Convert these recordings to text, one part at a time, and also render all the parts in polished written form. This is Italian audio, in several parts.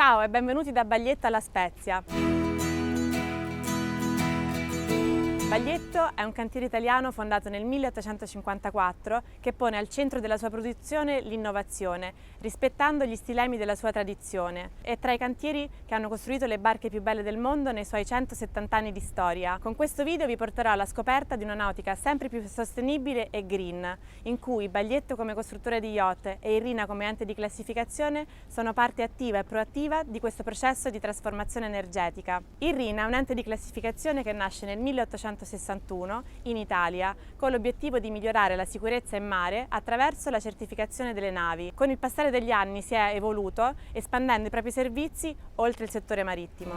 Ciao e benvenuti da Baglietto alla Spezia. Baglietto è un cantiere italiano fondato nel 1854 che pone al centro della sua produzione l'innovazione, rispettando gli stilemi della sua tradizione. È tra i cantieri che hanno costruito le barche più belle del mondo nei suoi 170 anni di storia. Con questo video vi porterò alla scoperta di una nautica sempre più sostenibile e green, in cui Baglietto come costruttore di yacht e Irrina come ente di classificazione sono parte attiva e proattiva di questo processo di trasformazione energetica. Irrina è un ente di classificazione che nasce nel 1861 in Italia con l'obiettivo di migliorare la sicurezza in mare attraverso la certificazione delle navi. Con il passare degli anni si è evoluto espandendo i propri servizi oltre il settore marittimo.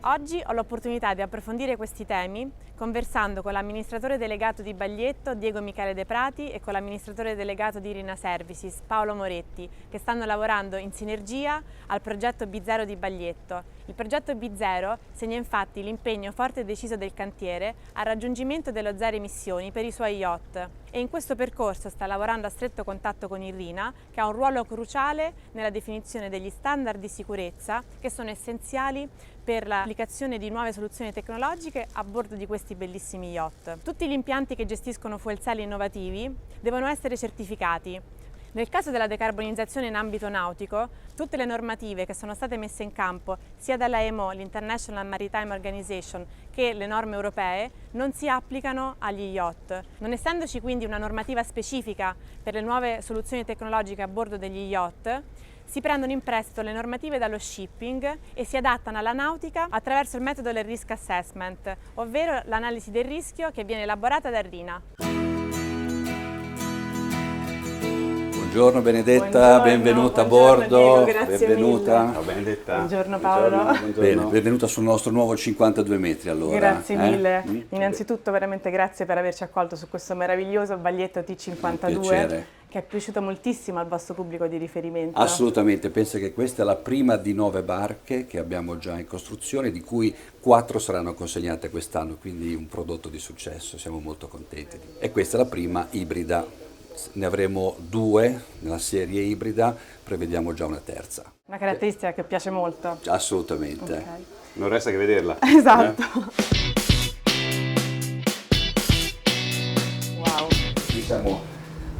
Oggi ho l'opportunità di approfondire questi temi conversando con l'amministratore delegato di Baglietto, Diego Michele De Prati, e con l'amministratore delegato di Irrina Services, Paolo Moretti, che stanno lavorando in sinergia al progetto B0 di Baglietto. Il progetto B0 segna infatti l'impegno forte e deciso del cantiere al raggiungimento dello zero emissioni per i suoi yacht e in questo percorso sta lavorando a stretto contatto con Irrina, che ha un ruolo cruciale nella definizione degli standard di sicurezza che sono essenziali per l'applicazione di nuove soluzioni tecnologiche a bordo di questi bellissimi yacht. Tutti gli impianti che gestiscono fuel cell innovativi devono essere certificati. Nel caso della decarbonizzazione in ambito nautico, tutte le normative che sono state messe in campo sia dalla IMO, l'International Maritime Organization, che le norme europee, non si applicano agli yacht. Non essendoci quindi una normativa specifica per le nuove soluzioni tecnologiche a bordo degli yacht, si prendono in prestito le normative dallo shipping e si adattano alla nautica attraverso il metodo del risk assessment, ovvero l'analisi del rischio che viene elaborata da Irrina. Buongiorno Benedetta, Buongiorno, benvenuta a buongiorno, bordo. Diego, grazie benvenuta. mille. Ciao Benedetta. Buongiorno Paolo. Buongiorno. Bene, benvenuta sul nostro nuovo 52 metri allora. Grazie mille. Mm? Innanzitutto veramente grazie per averci accolto su questo meraviglioso Baglietto T52 Un piacere. che è piaciuto moltissimo al vostro pubblico di riferimento. Assolutamente, penso che questa è la prima di 9 barche che abbiamo già in costruzione, di cui 4 saranno consegnate quest'anno, quindi un prodotto di successo, siamo molto contenti. E questa è la prima ibrida. Ne avremo 2 nella serie ibrida, prevediamo già una terza. Una caratteristica che piace molto. Assolutamente. Ok. Non resta che vederla. Esatto. Wow. Diciamo,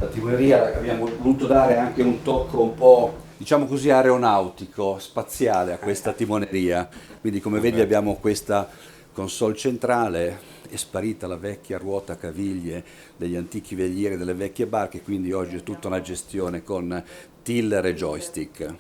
la timoneria abbiamo voluto dare anche un tocco un po', diciamo così, aeronautico, spaziale a questa timoneria. Quindi come vedi abbiamo questa console centrale, è sparita la vecchia ruota a caviglie degli antichi velieri delle vecchie barche, quindi oggi è tutta una gestione con tiller e joystick.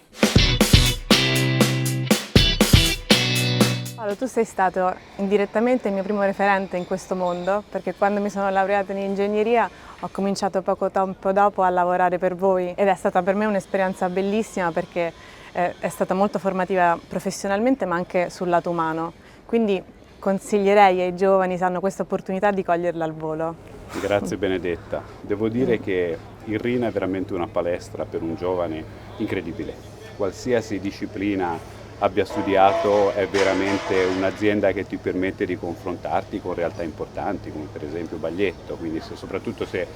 Paolo, tu sei stato indirettamente il mio primo referente in questo mondo, perché quando mi sono laureata in ingegneria ho cominciato poco tempo dopo a lavorare per voi ed è stata per me un'esperienza bellissima perché è stata molto formativa professionalmente ma anche sul lato umano. Quindi consiglierei ai giovani, se hanno questa opportunità, di coglierla al volo. Grazie Benedetta. Devo dire che Irrina è veramente una palestra per un giovane incredibile. Qualsiasi disciplina abbia studiato è veramente un'azienda che ti permette di confrontarti con realtà importanti, come per esempio Baglietto. Quindi soprattutto se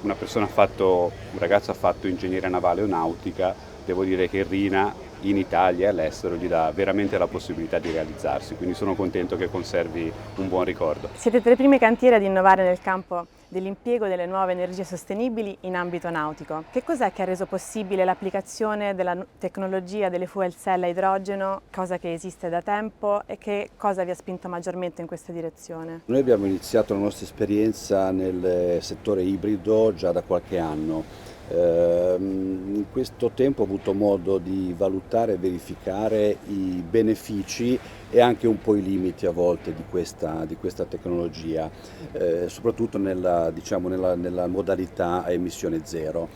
un ragazzo ha fatto ingegneria navale o nautica, devo dire che Irrina in Italia e all'estero gli dà veramente la possibilità di realizzarsi, quindi sono contento che conservi un buon ricordo. Siete tra i primi cantieri ad innovare nel campo dell'impiego delle nuove energie sostenibili in ambito nautico. Che cos'è che ha reso possibile l'applicazione della tecnologia delle fuel cell a idrogeno, cosa che esiste da tempo, e che cosa vi ha spinto maggiormente in questa direzione? Noi abbiamo iniziato la nostra esperienza nel settore ibrido già da qualche anno. In questo tempo ho avuto modo di valutare e verificare i benefici e anche un po' i limiti a volte di questa tecnologia, soprattutto nella modalità a emissione zero.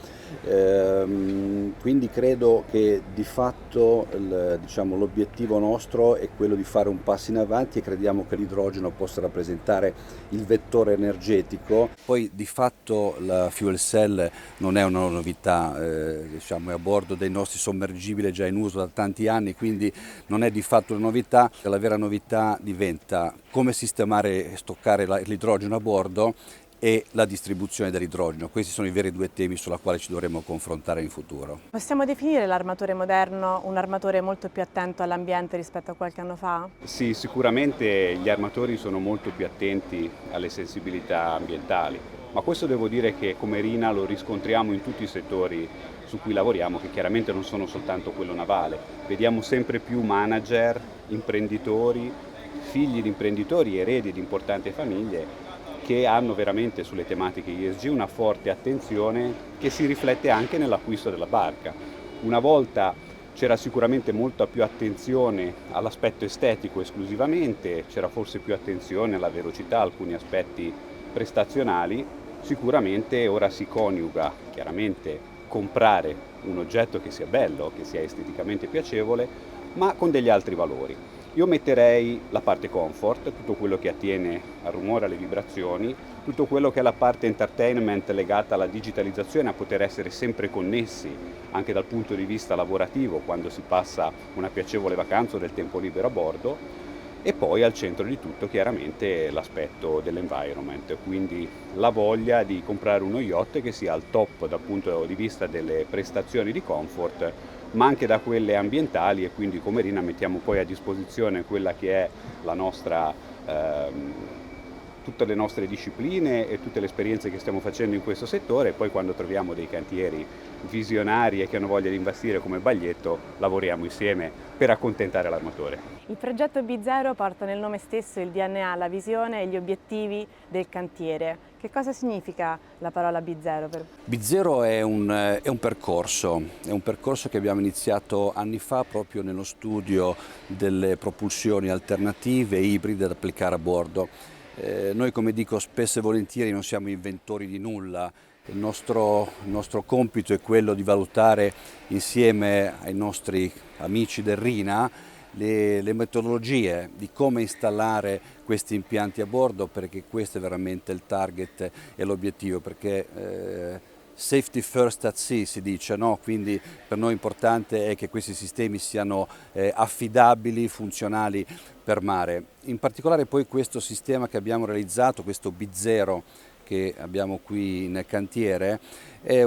Quindi credo che di fatto l'obiettivo nostro è quello di fare un passo in avanti e crediamo che l'idrogeno possa rappresentare il vettore energetico. Poi di fatto la fuel cell non è una novità, è a bordo dei nostri sommergibili già in uso da tanti anni, quindi non è di fatto una novità. La vera novità diventa come sistemare e stoccare l'idrogeno a bordo e la distribuzione dell'idrogeno. Questi sono i veri due temi sulla quale ci dovremo confrontare in futuro. Possiamo definire l'armatore moderno un armatore molto più attento all'ambiente rispetto a qualche anno fa? Sì, sicuramente gli armatori sono molto più attenti alle sensibilità ambientali, ma questo devo dire che come Rina lo riscontriamo in tutti i settori su cui lavoriamo, che chiaramente non sono soltanto quello navale. Vediamo sempre più manager, imprenditori, figli di imprenditori, eredi di importanti famiglie che hanno veramente sulle tematiche ESG una forte attenzione che si riflette anche nell'acquisto della barca. Una volta c'era sicuramente molta più attenzione all'aspetto estetico esclusivamente, c'era forse più attenzione alla velocità, alcuni aspetti prestazionali, sicuramente ora si coniuga chiaramente comprare un oggetto che sia bello, che sia esteticamente piacevole, ma con degli altri valori. Io metterei la parte comfort, tutto quello che attiene al rumore, alle vibrazioni, tutto quello che è la parte entertainment legata alla digitalizzazione, a poter essere sempre connessi anche dal punto di vista lavorativo quando si passa una piacevole vacanza o del tempo libero a bordo, e poi al centro di tutto chiaramente l'aspetto dell'environment, quindi la voglia di comprare uno yacht che sia al top dal punto di vista delle prestazioni di comfort, ma anche da quelle ambientali, e quindi come Rina mettiamo poi a disposizione quella che è la nostra, tutte le nostre discipline e tutte le esperienze che stiamo facendo in questo settore, e poi quando troviamo dei cantieri visionari e che hanno voglia di investire come Baglietto, lavoriamo insieme per accontentare l'armatore. Il progetto B0 porta nel nome stesso il DNA, la visione e gli obiettivi del cantiere. Che cosa significa la parola B0? B0 è un percorso che abbiamo iniziato anni fa proprio nello studio delle propulsioni alternative e ibride da applicare a bordo. Noi, come dico spesso e volentieri, non siamo inventori di nulla. Il nostro compito è quello di valutare insieme ai nostri amici del Rina le metodologie di come installare questi impianti a bordo, perché questo è veramente il target e l'obiettivo, perché safety first at sea si dice, no? Quindi per noi importante è che questi sistemi siano affidabili, funzionali per mare. In particolare poi questo sistema che abbiamo realizzato, questo B0 che abbiamo qui in cantiere, è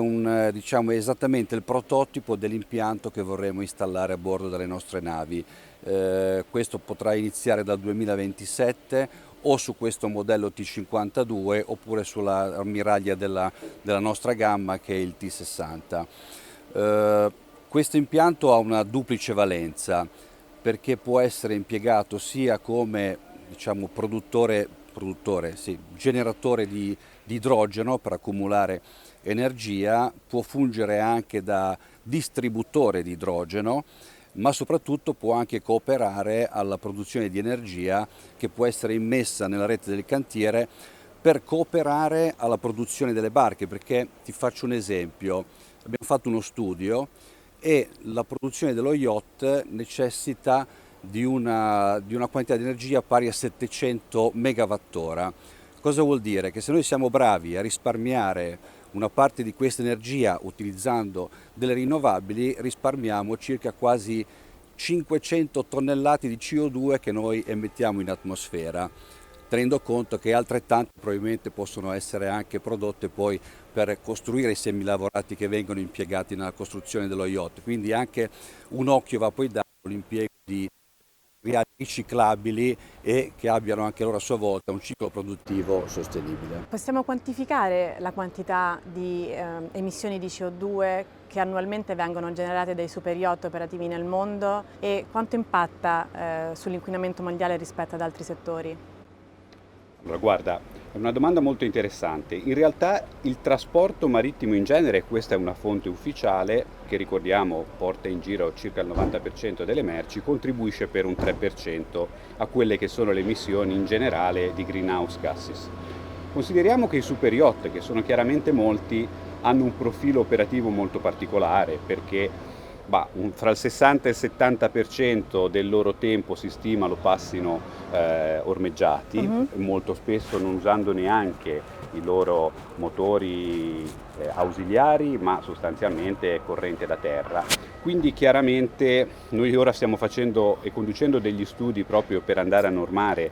diciamo, esattamente il prototipo dell'impianto che vorremmo installare a bordo delle nostre navi. Questo potrà iniziare dal 2027 o su questo modello T52 oppure sulla ammiraglia della nostra gamma, che è il T60. Questo impianto ha una duplice valenza, perché può essere impiegato sia come, diciamo, generatore di idrogeno per accumulare energia, può fungere anche da distributore di idrogeno, ma soprattutto può anche cooperare alla produzione di energia che può essere immessa nella rete del cantiere per cooperare alla produzione delle barche. Perché ti faccio un esempio: abbiamo fatto uno studio e la produzione dello yacht necessita di una quantità di energia pari a 700 megawattora. Cosa vuol dire? Che se noi siamo bravi a risparmiare una parte di questa energia utilizzando delle rinnovabili, risparmiamo circa quasi 500 tonnellate di CO2 che noi emettiamo in atmosfera, tenendo conto che altrettante probabilmente possono essere anche prodotte poi per costruire i semilavorati che vengono impiegati nella costruzione dello yacht. Quindi anche un occhio va poi dato all'impiego di materiali riciclabili e che abbiano anche loro a sua volta un ciclo produttivo sostenibile. Possiamo quantificare la quantità di emissioni di CO2 che annualmente vengono generate dai super yacht operativi nel mondo e quanto impatta sull'inquinamento mondiale rispetto ad altri settori? Allora, guarda, è una domanda molto interessante. In realtà il trasporto marittimo in genere, questa è una fonte ufficiale che, ricordiamo, porta in giro circa il 90% delle merci, contribuisce per un 3% a quelle che sono le emissioni in generale di greenhouse gases. Consideriamo che i super yacht, che sono chiaramente molti, hanno un profilo operativo molto particolare, perché fra il 60 e il 70% del loro tempo si stima lo passino ormeggiati, molto spesso non usando neanche i loro motori ausiliari, ma sostanzialmente corrente da terra. quindi chiaramente noi ora stiamo facendo e conducendo degli studi proprio per andare a normare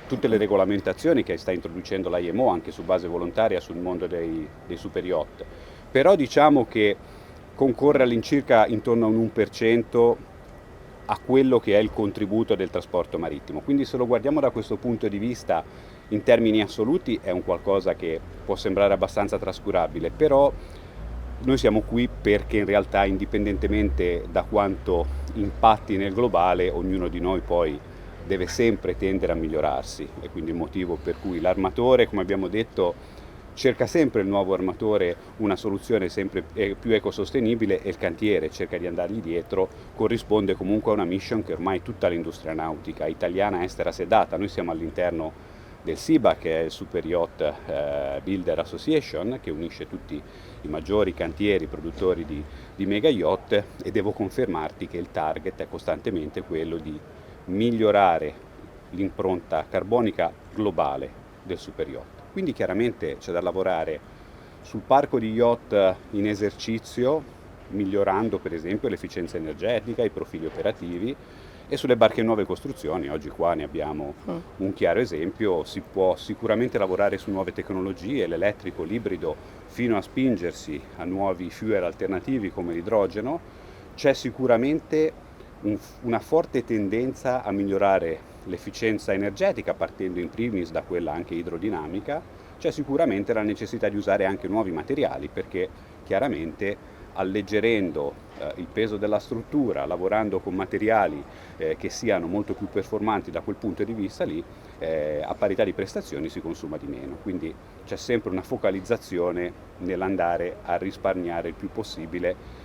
tutte le regolamentazioni che sta introducendo l'IMO anche su base volontaria sul mondo dei super yacht. Però diciamo che concorre all'incirca intorno a un 1% a quello che è il contributo del trasporto marittimo. Quindi se lo guardiamo da questo punto di vista, in termini assoluti è un qualcosa che può sembrare abbastanza trascurabile, però noi siamo qui perché in realtà, indipendentemente da quanto impatti nel globale, ognuno di noi poi deve sempre tendere a migliorarsi, e quindi il motivo per cui l'armatore, come abbiamo detto, cerca sempre il nuovo armatore una soluzione sempre più ecosostenibile, e il cantiere cerca di andargli dietro, corrisponde comunque a una mission che ormai tutta l'industria nautica italiana estera si è data. Noi siamo all'interno del SIBA, che è il Super Yacht Builder Association, che unisce tutti i maggiori cantieri produttori di mega yacht, e devo confermarti che il target è costantemente quello di migliorare l'impronta carbonica globale del super yacht. Quindi chiaramente c'è da lavorare sul parco di yacht in esercizio, migliorando per esempio l'efficienza energetica, i profili operativi, e sulle barche in nuove costruzioni. Oggi qua ne abbiamo un chiaro esempio. Si può sicuramente lavorare su nuove tecnologie, l'elettrico, l'ibrido, fino a spingersi a nuovi fuel alternativi come l'idrogeno. C'è sicuramente una forte tendenza a migliorare l'efficienza energetica, partendo in primis da quella anche idrodinamica. C'è sicuramente la necessità di usare anche nuovi materiali, perché chiaramente alleggerendo il peso della struttura, lavorando con materiali che siano molto più performanti da quel punto di vista lì, a parità di prestazioni si consuma di meno. Quindi c'è sempre una focalizzazione nell'andare a risparmiare il più possibile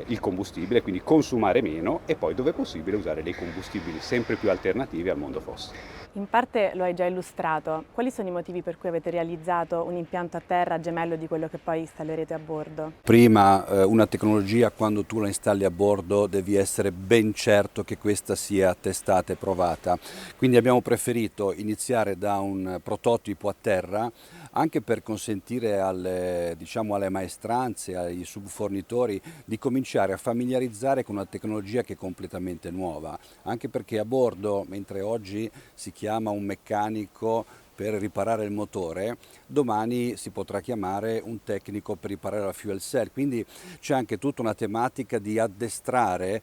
il combustibile, quindi consumare meno, e poi dove possibile usare dei combustibili sempre più alternativi al mondo fossile. In parte lo hai già illustrato. Quali sono i motivi per cui avete realizzato un impianto a terra gemello di quello che poi installerete a bordo? Prima una tecnologia, quando tu la installi a bordo, devi essere ben certo che questa sia testata e provata. Quindi abbiamo preferito iniziare da un prototipo a terra, anche per consentire alle maestranze, ai subfornitori, di cominciare a familiarizzare con una tecnologia che è completamente nuova, anche perché a bordo, mentre oggi si chiama un meccanico per riparare il motore, domani si potrà chiamare un tecnico per riparare la fuel cell. Quindi c'è anche tutta una tematica di addestrare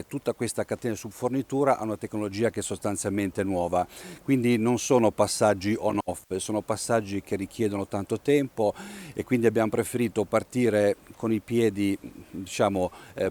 tutta questa catena di subfornitura a una tecnologia che è sostanzialmente nuova. Quindi non sono passaggi on-off, sono passaggi che richiedono tanto tempo, e quindi abbiamo preferito partire con i piedi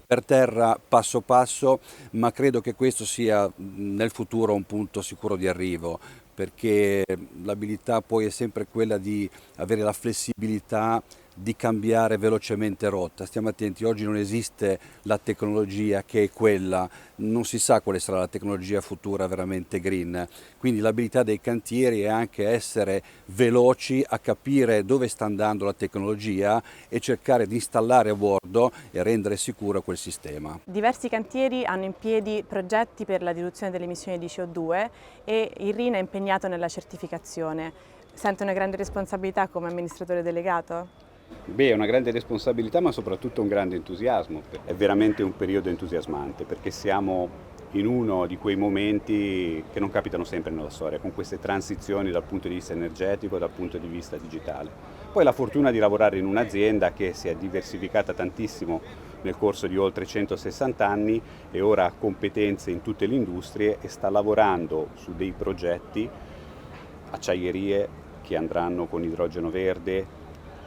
per terra, passo passo, ma credo che questo sia nel futuro un punto sicuro di arrivo, perché l'abilità poi è sempre quella di avere la flessibilità di cambiare velocemente rotta. Stiamo attenti, oggi non esiste la tecnologia che è quella, non si sa quale sarà la tecnologia futura veramente green, quindi l'abilità dei cantieri è anche essere veloci a capire dove sta andando la tecnologia e cercare di installare a bordo e rendere sicuro quel sistema. Diversi cantieri hanno in piedi progetti per la riduzione delle emissioni di CO2 e il RIN è impegnato nella certificazione. Sente una grande responsabilità come amministratore delegato? Beh, è una grande responsabilità, ma soprattutto un grande entusiasmo. È veramente un periodo entusiasmante, perché siamo in uno di quei momenti che non capitano sempre nella storia, con queste transizioni dal punto di vista energetico, dal punto di vista digitale. Poi la fortuna di lavorare in un'azienda che si è diversificata tantissimo nel corso di oltre 160 anni e ora ha competenze in tutte le industrie e sta lavorando su dei progetti, acciaierie che andranno con idrogeno verde,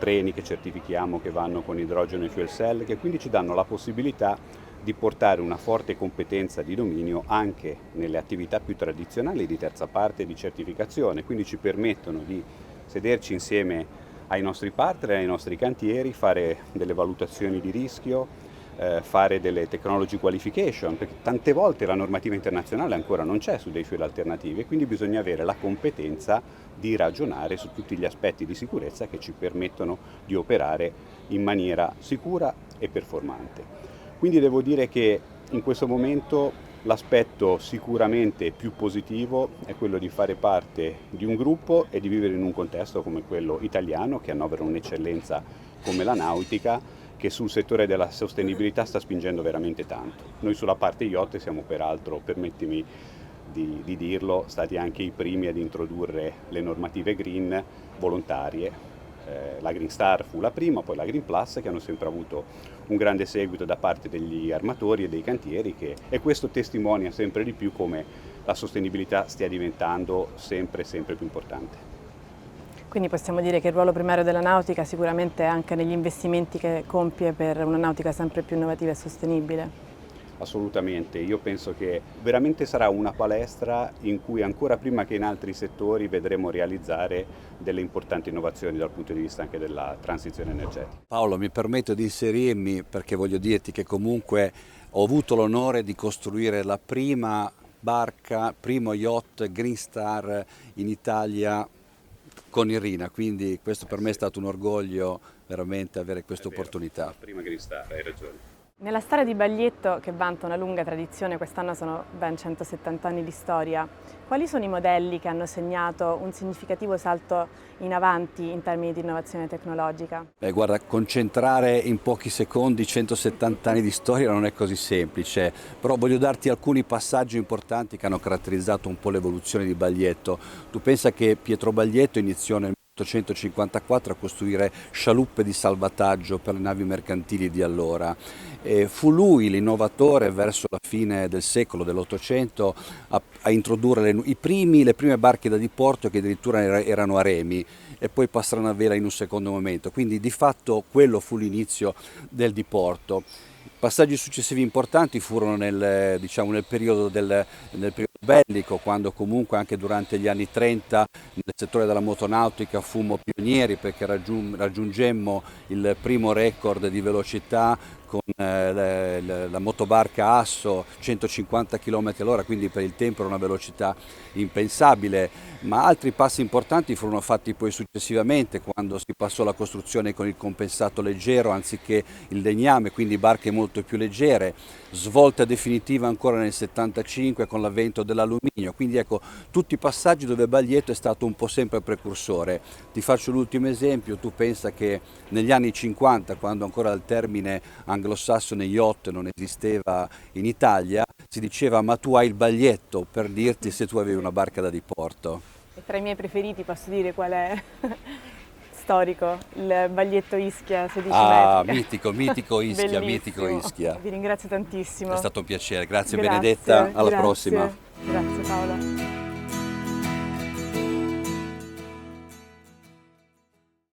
treni che certifichiamo che vanno con idrogeno e fuel cell, che quindi ci danno la possibilità di portare una forte competenza di dominio anche nelle attività più tradizionali di terza parte e di certificazione, quindi ci permettono di sederci insieme ai nostri partner, ai nostri cantieri, fare delle valutazioni di rischio, fare delle technology qualification, perché tante volte la normativa internazionale ancora non c'è su dei fuel alternativi, e quindi bisogna avere la competenza di ragionare su tutti gli aspetti di sicurezza che ci permettono di operare in maniera sicura e performante. Quindi devo dire che in questo momento l'aspetto sicuramente più positivo è quello di fare parte di un gruppo e di vivere in un contesto come quello italiano, che annovera un'eccellenza come la nautica, che sul settore della sostenibilità sta spingendo veramente tanto. Noi sulla parte yacht siamo peraltro, permettimi di dirlo, stati anche i primi ad introdurre le normative green volontarie. La Green Star fu la prima, poi la Green Plus, che hanno sempre avuto un grande seguito da parte degli armatori e dei cantieri, e questo testimonia sempre di più come la sostenibilità stia diventando sempre più importante. Quindi possiamo dire che il ruolo primario della nautica sicuramente è anche negli investimenti che compie per una nautica sempre più innovativa e sostenibile. Assolutamente, io penso che veramente sarà una palestra in cui ancora prima che in altri settori vedremo realizzare delle importanti innovazioni dal punto di vista anche della transizione energetica. Paolo, mi permetto di inserirmi perché voglio dirti che comunque ho avuto l'onore di costruire la prima barca, primo yacht Green Star in Italia con Irrina, quindi questo per me è stato un orgoglio veramente avere questa opportunità. La prima Green Star, hai ragione. Nella storia di Baglietto, che vanta una lunga tradizione, quest'anno sono ben 170 anni di storia, quali sono i modelli che hanno segnato un significativo salto in avanti in termini di innovazione tecnologica? Guarda, concentrare in pochi secondi 170 anni di storia non è così semplice, però voglio darti alcuni passaggi importanti che hanno caratterizzato un po' l'evoluzione di Baglietto. Tu pensa che Pietro Baglietto iniziò nel 1854 a costruire scialuppe di salvataggio per le navi mercantili di allora. Fu lui l'innovatore verso la fine del secolo, dell'Ottocento, a introdurre le prime barche da diporto che addirittura erano a remi e poi passarono a vela in un secondo momento, quindi di fatto quello fu l'inizio del diporto. Passaggi successivi importanti furono nel periodo bellico, quando comunque anche durante gli anni 30 nel settore della motonautica fummo pionieri perché raggiungemmo il primo record di velocità con la motobarca Asso 150 km/h, quindi per il tempo era una velocità impensabile, ma altri passi importanti furono fatti poi successivamente quando si passò alla costruzione con il compensato leggero anziché il legname, quindi barche molto più leggere, svolta definitiva ancora nel 75 con l'avvento dell'alluminio, quindi ecco tutti i passaggi dove Baglietto è stato un po' sempre precursore. Ti faccio l'ultimo esempio, tu pensa che negli anni 50, quando ancora il termine anglosassone yacht non esisteva in Italia, si diceva ma tu hai il baglietto, per dirti se tu avevi una barca da diporto. E tra i miei preferiti posso dire qual è? Storico, il Baglietto Ischia 16 metri. Mitico Ischia, Bellissimo. mitico Ischia. Vi ringrazio tantissimo. È stato un piacere, grazie Benedetta, alla prossima. Grazie Paola.